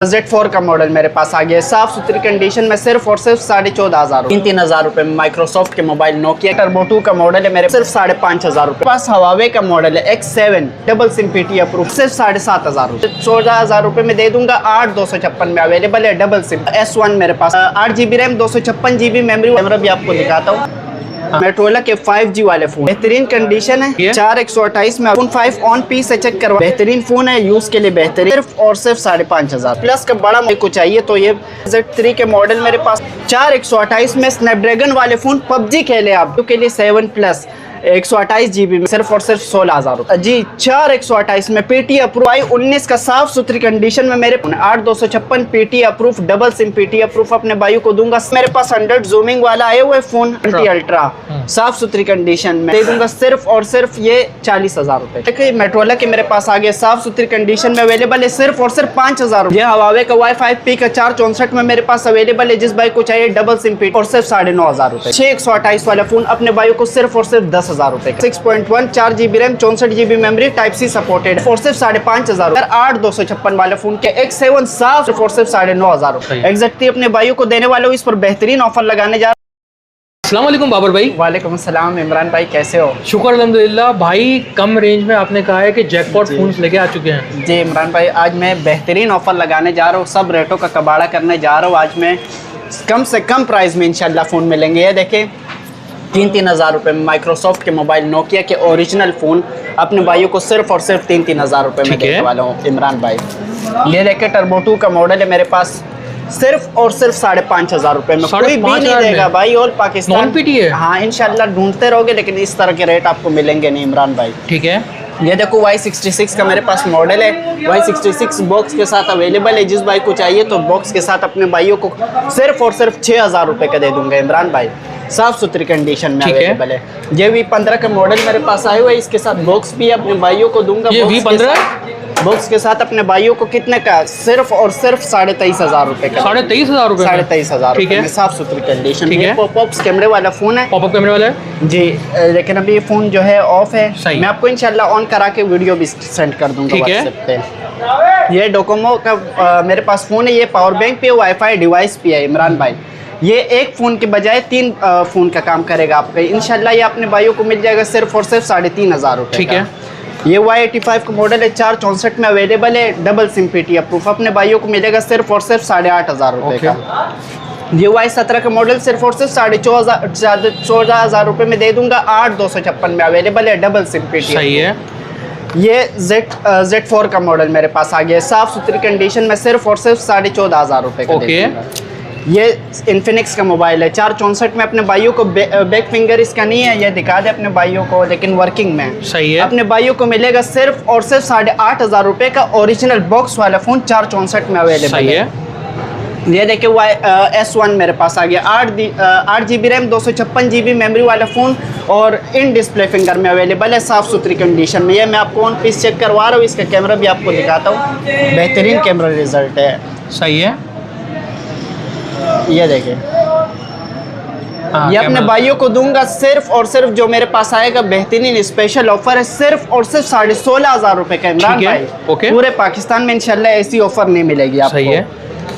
Z4 का model मेरे पास आ गया है, साफ सुथरी कंडीशन में, सिर्फ और सिर्फ 14,500 तीन हजार रुपए में। माइक्रोसॉफ्ट के मोबाइल नोकिया टर्बो 2 का मॉडल है मेरे, सिर्फ 5,500 रुपए। पास हवावे का मॉडल है X7 double SIM PT approve, सिर्फ 7,500 रुपए। 14,000 रुपए में दे दूंगा। 8,256 में अवेलेबल है डबल सिम S1 मेरे पास। 8GB RAM 256GB memory. Camera भी आपको दिखाता हूँ। मोटोरोला के 5G वाले फोन बेहतरीन कंडीशन है। 4/128 में फोन 5 ऑन पी से चेक करवा। बेहतरीन फोन है, यूज के लिए बेहतरीन। सिर्फ और सिर्फ 5,500 प्लस का बड़ा मेरे को चाहिए तो ये Z3 के मॉडल मेरे पास। 4/128 में स्नैपड्रैगन वाले फोन पबजी खेले आप के लिए 7+ 128GB में सिर्फ और सिर्फ 16,000 रुपए जी। 4/128 में PT अप्रूव i19 का साफ सुथरी कंडीशन में मेरे 8,256 PT approve double SIM PT approve अपने भाइयों को दूंगा। मेरे पास 100 जूमिंग वाला आए हुए फोन अल्ट्रा साफ सुथरी कंडीशन में दे दूंगा सिर्फ और सिर्फ ये 40,000 रुपए। देखिए मोटोरोला के मेरे पास आ गया साफ सुथरी कंडीशन में अवेलेबल है सिर्फ और सिर्फ 5,000 रुपए। हवावे का Wi-Fi P का 464 में मेरे पास अवेलेबल है। जिस भाई को चाहिए डबल सिम PT और सिर्फ 9,500 रुपए। 6/128 वाला फोन अपने भाइयों को सिर्फ और सिर्फ 10,000 रुपए। 6.1 4GB RAM 64GB memory type C supported और सिर्फ 5,500। 8,256 वाले फोन के X7 साफ और सिर्फ 9,500 रुपए। एग्जैक्टली अपने भाइयों को देने वाले हो, इस पर बेहतरीन ऑफर लगाने जा। अस्सलाम वालेकुम बाबर भाई। वालेकुम अस्सलाम इमरान भाई, कैसे हो? शुक्र अल्हम्दुलिल्लाह भाई। कम रेंज में आपने कहा है कि जैकपॉट फोन्स लेके आ चुके हैं। जी इमरान भाई, आज मैं बेहतरीन ऑफर लगाने जा रहा हूँ। सब रेटों का कबाड़ा करने जा रहा हूँ। आज मैं कम से कम प्राइस में इंशाल्लाह फ़ोन मिलेंगे। ये देखें 3,000 रुपये में माइक्रोसॉफ्ट के मोबाइल नोकिया के ओरिजिनल फ़ोन अपने भाइयों को सिर्फ और सिर्फ 3,000 रुपये में देने वाला हूँ इमरान भाई। ये देखें टर्बो 2 का मॉडल है मेरे पास, सिर्फ और सिर्फ 5,500 रुपये में। कोई भी नहीं देगा भाई। ऑल पाकिस्तान नॉन PT है। हाँ इंशाल्लाह ढूंढते रहोगे, लेकिन इस तरह के रेट आपको मिलेंगे नहीं इमरान भाई। ठीक है। ये देखो Y66 का मेरे पास मॉडल है। Y66 बॉक्स के साथ अवेलेबल है। जिस भाई को चाहिए तो बॉक्स के साथ अपने भाइयों को सिर्फ और सिर्फ 6,000 रुपये का दे दूंगा इमरान भाई। साफ सुथरी कंडीशन में अवेलेबल है। ये V15 का मॉडल मेरे पास आए हुए, इसके साथ बॉक्स भी अपने भाइयों को दूंगा। ये V15 बॉक्स के साथ अपने भाइयों को कितने का? सिर्फ और सिर्फ 23,500 रुपए का। 23,500 रुपए। 23,500 ठीक है। साफ सुथरी कंडीशन। ठीक है। पॉपअप कैमरे वाला फोन है। पॉपअप कैमरे वाला है जी, लेकिन अभी ये फोन जो है ऑफ है। सही। मैं आपको इंशाल्लाह ऑन करा के वीडियो भी सेंड कर दूंगा व्हाट्सएप पे। ये डोकोमो का मेरे पास फोन है। ये पावर बैंक पे वाईफाई डिवाइस भी है इमरान भाई। ये एक फ़ोन के बजाय 3 फ़ोन का काम करेगा आपका इंशाल्लाह। ये अपने भाइयों को मिल जाएगा सिर्फ और सिर्फ 3,500 रुपये। ठीक है। ये Y85 का मॉडल है, 464 में अवेलेबल है, डबल सिम PT अप्रूव अपने भाइयों को मिलेगा सिर्फ और सिर्फ 8,500 रुपये का। ये Y17 का मॉडल सिर्फ और सिर्फ 14,500 रुपये में दे दूंगा। 8,256 में अवेलेबल है, डबल सिम PT। सही है। ये Z4 का मॉडल मेरे पास आ गया है, साफ सुथरी कंडीशन में, सिर्फ और सिर्फ 14,500 रुपये का दे दूंगा। ये इन्फिनिक्स का मोबाइल है, 464 में अपने भाइयों को बैक फिंगर इसका नहीं है, ये दिखा दे अपने भाइयों को, लेकिन वर्किंग में। सही है। अपने भाइयों को मिलेगा सिर्फ और सिर्फ 8,500 रुपये का ओरिजिनल बॉक्स वाला फ़ोन 464 में अवेलेबल है। ये देखिए S1 मेरे पास आ गया। 8GB रैम 256GB मेमोरी वाला फ़ोन और इन डिस्प्ले फिंगर में अवेलेबल है, साफ़ सुथरी कंडीशन में। ये मैं आपको ऑन पीस चेक करवा रहा हूँ। इसका कैमरा भी आपको दिखाता हूँ, बेहतरीन कैमरा रिजल्ट है। सही है। ये देखिए, ये अपने भाइयों को दूंगा सिर्फ और सिर्फ, जो मेरे पास आएगा बेहतरीन स्पेशल ऑफर है, सिर्फ और सिर्फ 16,500 रुपये का इमरान भाई। पूरे पाकिस्तान में इंशाल्लाह ऐसी ऑफर नहीं मिलेगी आपको। सही है।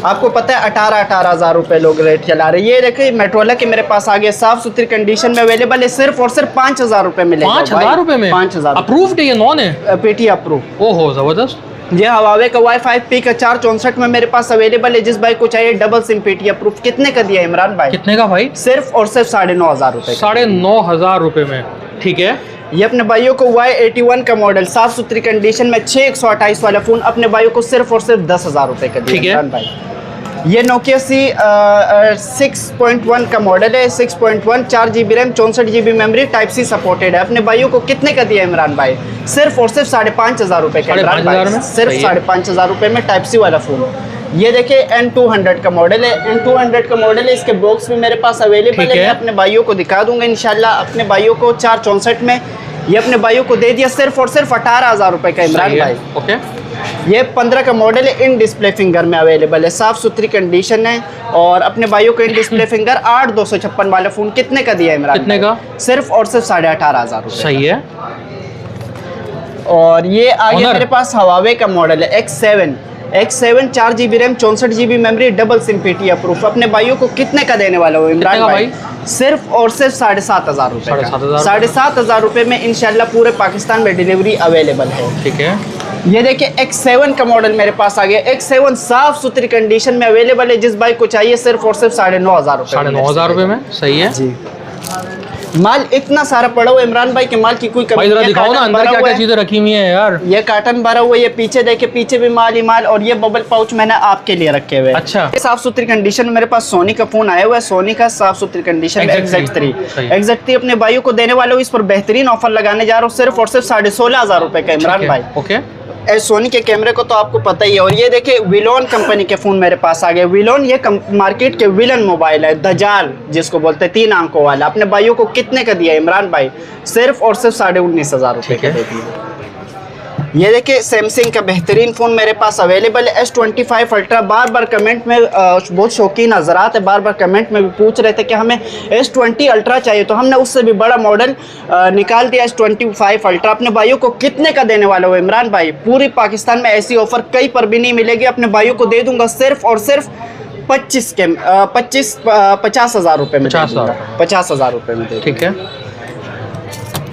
आपको पता है 18,000 रुपये लोग रेट चला रहे हैं। ये देखिए मोटोरोला के मेरे पास आ गया, साफ सुथरी कंडीशन में अवेलेबल है, सिर्फ और सिर्फ 5,000 रुपये मिलेगा। 5,000 रुपये में? 5,000 अप्रूव्ड है या नॉन है? PT approve. ओहो जबरदस्त। ये हवावे का Wi-Fi P का 464 में मेरे पास अवेलेबल है। जिस भाई को चाहिए डबल सिम PT अप्रूव। कितने का दिया इमरान भाई? कितने का भाई? सिर्फ और सिर्फ 9,500 रुपये। 9,500 रुपये में। ठीक है। ये अपने भाइयों को Y81 का मॉडल, साफ सुथरी कंडीशन में, 6/128 वाला फोन अपने भाइयों को सिर्फ और सिर्फ 10,000 रुपये का दिया इमरान भाई। ये नोकिया 6.1 का मॉडल है, 6.1 4GB RAM 64GB memory type C supported है। अपने भाइयों को कितने का दिया इमरान भाई? सिर्फ और सिर्फ 5,500 रुपये का इमरान भाई। सिर्फ 5,500 रुपये में टाइप सी वाला फ़ोन। ये देखिए N200 का मॉडल है। N200 का मॉडल है, इसके बॉक्स भी मेरे पास अवेलेबल है। अपने भाइयों को दिखा दूंगा इंशाल्लाह। अपने भाइयों को 464 में ये अपने भाइयों को दे दिया सिर्फ और सिर्फ 18,000 रुपये का इमरान भाई। ओके। ये 15 का मॉडल है, इन डिस्प्ले फिंगर में अवेलेबल है, साफ सुथरी कंडीशन है। और अपने भाइयों को इन डिस्प्ले फिंगर 8,256 वाला फ़ोन कितने का दिया इमरान? कितने का? सिर्फ और सिर्फ 18,500 रुपये। सही है। और ये आगे मेरे पास हवावे का मॉडल है X7 X7 4 GB RAM 64 GB memory double SIM PTI approve अपने भाइयों को कितने का देने वाला हो इमरान भाई? सिर्फ और सिर्फ 7,500 रुपये का। 7,500 रुपये में इंशाल्लाह पूरे पाकिस्तान में डिलीवरी अवेलेबल है। ठीक है, ये देखिए X7 का मॉडल मेरे पास आ गया। X7 साफ सुथरी कंडीशन में अवेलेबल है, जिस भाई को चाहिए सिर्फ और सिर्फ 9,500 रुपये। 9,500 रुपये में सही है जी। माल इतना सारा पड़ा हुआ इमरान भाई के माल की कोई कमी नहीं। दिखाओ ना अंदर क्या क्या चीजें रखी हुई हैं यार। ये कार्टन भरा हुआ है, ये पीछे देखे पीछे भी माल ही माल, और ये बबल पाउच मैंने आपके लिए रखे हुए। अच्छा, साफ सुथरी कंडीशन में मेरे पास सोनी का फोन आया हुआ है, सोनी का साफ सुथरी कंडीशन में एग्जैक्ट3 अपने भाइयों को देने वाले हो। इस पर बेहतरीन ऑफर लगाने जा रहा हूँ सिर्फ और सिर्फ 16,500 रुपए का इमरान भाई। ओके, सोनी के कैमरे को तो आपको पता ही है। और ये देखिए विलोन कंपनी के फोन मेरे पास आ गए। विलोन ये मार्केट के विलन मोबाइल है, दजाल जिसको बोलते हैं, 3 आंखों वाला। अपने भाइयों को कितने का दिया इमरान भाई? सिर्फ और सिर्फ 19,500 रुपए का दे दिया। ये देखिए सैमसंग का बेहतरीन फ़ोन मेरे पास अवेलेबल है, S25 अल्ट्रा। बार बार कमेंट में बहुत शौकीन हजरात है, बार बार कमेंट में भी पूछ रहे थे कि हमें S20 अल्ट्रा चाहिए, तो हमने उससे भी बड़ा मॉडल निकाल दिया S25 अल्ट्रा। अपने भाइयों को कितने का देने वाला हो इमरान भाई? पूरी पाकिस्तान में ऐसी ऑफर कहीं पर भी नहीं मिलेगी। अपने भाइयों को दे दूंगा सिर्फ और सिर्फ 50,000 रुपये में। 50,000 रुपये में। ठीक है,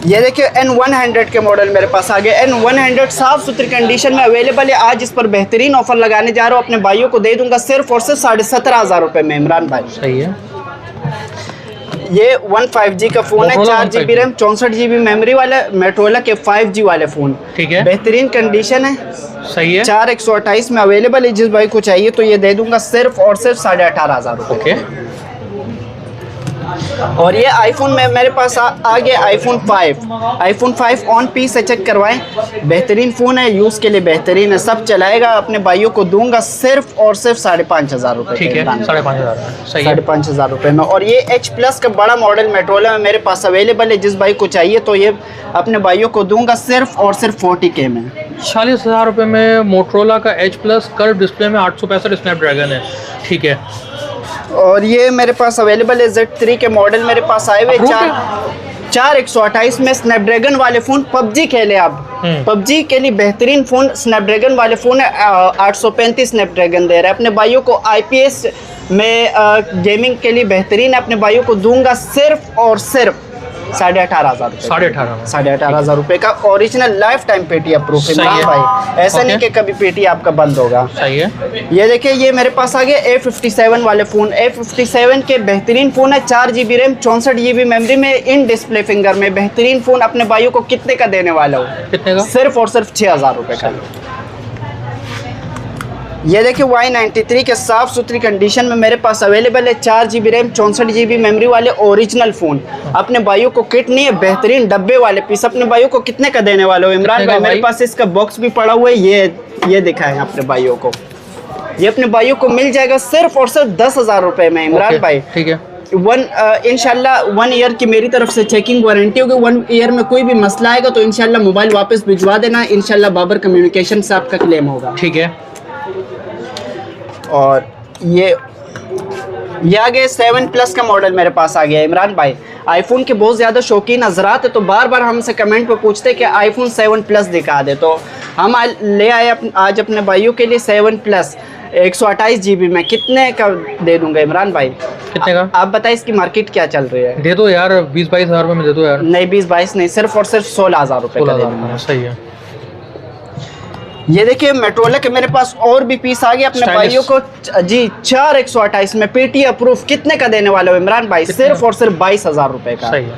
ये देखिए N100 के मॉडल मेरे पास आ गए। N100 साफ सुथरी कंडीशन में अवेलेबल है। आज इस पर बेहतरीन ऑफर लगाने जा रहा हूँ, अपने भाइयों को दे दूंगा सिर्फ और सिर्फ 17,500 रुपये में इमरान भाई। सही है। ये 15G का फोन है, 4 GB रैम 64 GB मेमोरी वाला, मोटोरोला के 5G वाले फोन। ठीक है, बेहतरीन कंडीशन है। सही है। 4,128 में अवेलेबल है। जिस भाई को चाहिए तो ये दे दूंगा सिर्फ और सिर्फ 18,500 रुपये। और ये आईफोन में मेरे पास आ गया iPhone 5 ऑन पीस से चेक करवाएं। बेहतरीन फ़ोन है, यूज़ के लिए बेहतरीन है, सब चलाएगा। अपने भाइयों को दूंगा सिर्फ और सिर्फ 5,500 रुपये। ठीक है, 5,500 सही है। 5,500 रुपये में। और ये H+ का बड़ा मॉडल मोटोरोला में मेरे पास अवेलेबल है, जिस भाई को चाहिए तो ये अपने भाइयों को दूंगा सिर्फ और सिर्फ 40K में। 40,000 रुपये में मोटोरोला का H+ कर्व डिस्प्ले में 865 स्नैपड्रैगन है। ठीक है, और ये मेरे पास अवेलेबल है Z3 के मॉडल मेरे पास आए हुए। 4,128 में स्नैपड्रैगन वाले फ़ोन पबजी खेले आप। पबजी के लिए बेहतरीन फ़ोन स्नैपड्रैगन वाले फ़ोन है। 835 स्नैपड्रैगन दे रहा है। अपने भाइयों को IPS में गेमिंग के लिए बेहतरीन है। अपने भाइयों को दूंगा सिर्फ और सिर्फ 18,500 रुपये। 18,500 रुपये का original life time PTI approve है भाई। ऐसा नहीं कि कभी PTI आपका बंद होगा। सही है। ये देखिए ये मेरे पास आ गए A57 वाले फ़ोन। A57 के बेहतरीन फ़ोन है, 4 GB रैम 64 GB मेमोरी में, इन डिस्प्ले फिंगर में। बेहतरीन फ़ोन अपने भाइयों को कितने का देने वाला हो? कितने का? सिर्फ और सिर्फ 6,000 रुपये का। ये देखिए Y93 के साफ सुथरी कंडीशन में मेरे पास अवेलेबल है, 4 GB रैम 64 GB मेमोरी वाले ओरिजिनल फ़ोन। अपने भाइयों को किट नहीं है, बेहतरीन डब्बे वाले पीस। अपने भाइयों को कितने का देने वाले हो इमरान भाई? मेरे पास इसका बॉक्स भी पड़ा हुआ है, ये दिखाएं अपने भाइयों को। ये अपने भाइयों को मिल जाएगा सिर्फ और सिर्फ 10,000 रुपये में इमरान भाई। ठीक है। इंशाल्लाह 1 ईयर की मेरी तरफ से चेकिंग वारंटी होगी। 1 ईयर में कोई भी मसला आएगा तो इंशाल्लाह मोबाइल वापस भिजवा देना। इंशाल्लाह बाबर कम्युनिकेशन से आपका क्लेम होगा। ठीक है। और ये आ गया 7+ का मॉडल मेरे पास आ गया इमरान भाई। आईफोन के बहुत ज़्यादा शौकीन हजरात है, तो बार बार हमसे कमेंट पे पूछते हैं कि iPhone 7+ दिखा दे, तो हम ले आए आज अपने भाइयों के लिए 7+ 128 GB में। कितने का दे दूंगा इमरान भाई? कितने का? आप बताइए इसकी मार्केट क्या चल रही है? दे दो यार, 20-22 हज़ार रुपये में दे दो यार। नहीं 20-22 नहीं, सिर्फ और सिर्फ 16,000 रुपये का दे दूंगा। सही है। ये देखिए मोटोरोला के मेरे पास और भी पीस आ गए अपने भाइयों को जी। 4,128 में PTI अप्रूव। कितने का देने वाले हो इमरान भाई? सिर्फ और सिर्फ 22,000 रुपये का। सही है।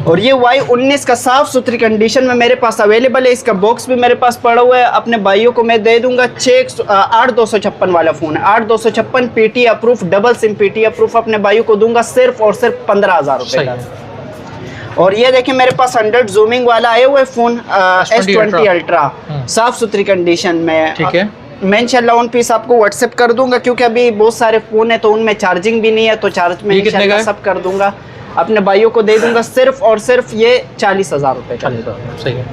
और ये Y19 का साफ सुथरी कंडीशन में मेरे पास अवेलेबल है। इसका बॉक्स भी मेरे पास पड़ा हुआ है। अपने भाइयों को मैं दे दूंगा 8,256 वाला फ़ोन है। 8,256 PTI approve, double SIM PTI approve. अपने भाइयों को दूंगा सिर्फ और सिर्फ 15,000 रुपये का। और ये देखिए मेरे पास 100 जूमिंग वाला आया हुआ है फ़ोन, S20 अल्ट्रा, साफ सुथरी कंडीशन में। ठीक है। मैं इंशाल्लाह ऑन पीस आपको व्हाट्सएप कर दूंगा, क्योंकि अभी बहुत सारे फ़ोन है तो उनमें चार्जिंग भी नहीं है, तो चार्ज में इंशाल्लाह सब कर दूंगा। अपने भाइयों को दे दूंगा सिर्फ और सिर्फ ये 40,000 रुपये का। सही है।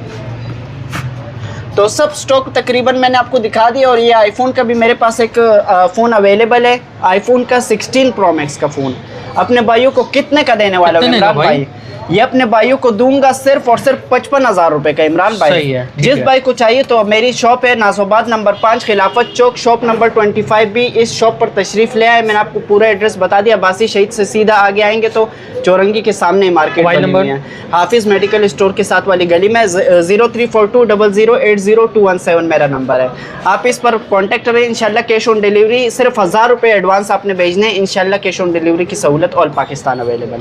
तो सब स्टॉक तकरीबन मैंने आपको दिखा दिया। और ये आईफोन का भी मेरे पास एक फ़ोन अवेलेबल है, आईफोन का 16 Pro Max का फ़ोन। अपने भाइयों को कितने का देने वाला है इमरान भाई? ये अपने भाइयों को दूंगा सिर्फ और सिर्फ 55,000 रुपए का। इमरान भाई सही है, ठीक जिस है। भाई को चाहिए तो मेरी शॉप है नाजोबाद नंबर 5 खिलाफत चौक, शॉप नंबर 25 भी। इस शॉप पर तशरीफ ले आए। मैंने आपको पूरा एड्रेस बता दिया। बासी शहीद से सीधा आगे आएंगे तो चौरंगी के सामने मार्केट मोबाइल बनी हुई नंबर? है। हाफिज मेडिकल स्टोर के साथ वाली गली में 034200800217 मेरा नंबर है। आप इस पर कॉन्टैक्ट करें। इंशाल्लाह कैश ऑन डिलीवरी सिर्फ 1000 रुपये एडवांस आपने भेजने। इंशाल्लाह कैश ऑन डिलीवरी की सहूलत ऑल पाकिस्तान अवेलेबल है।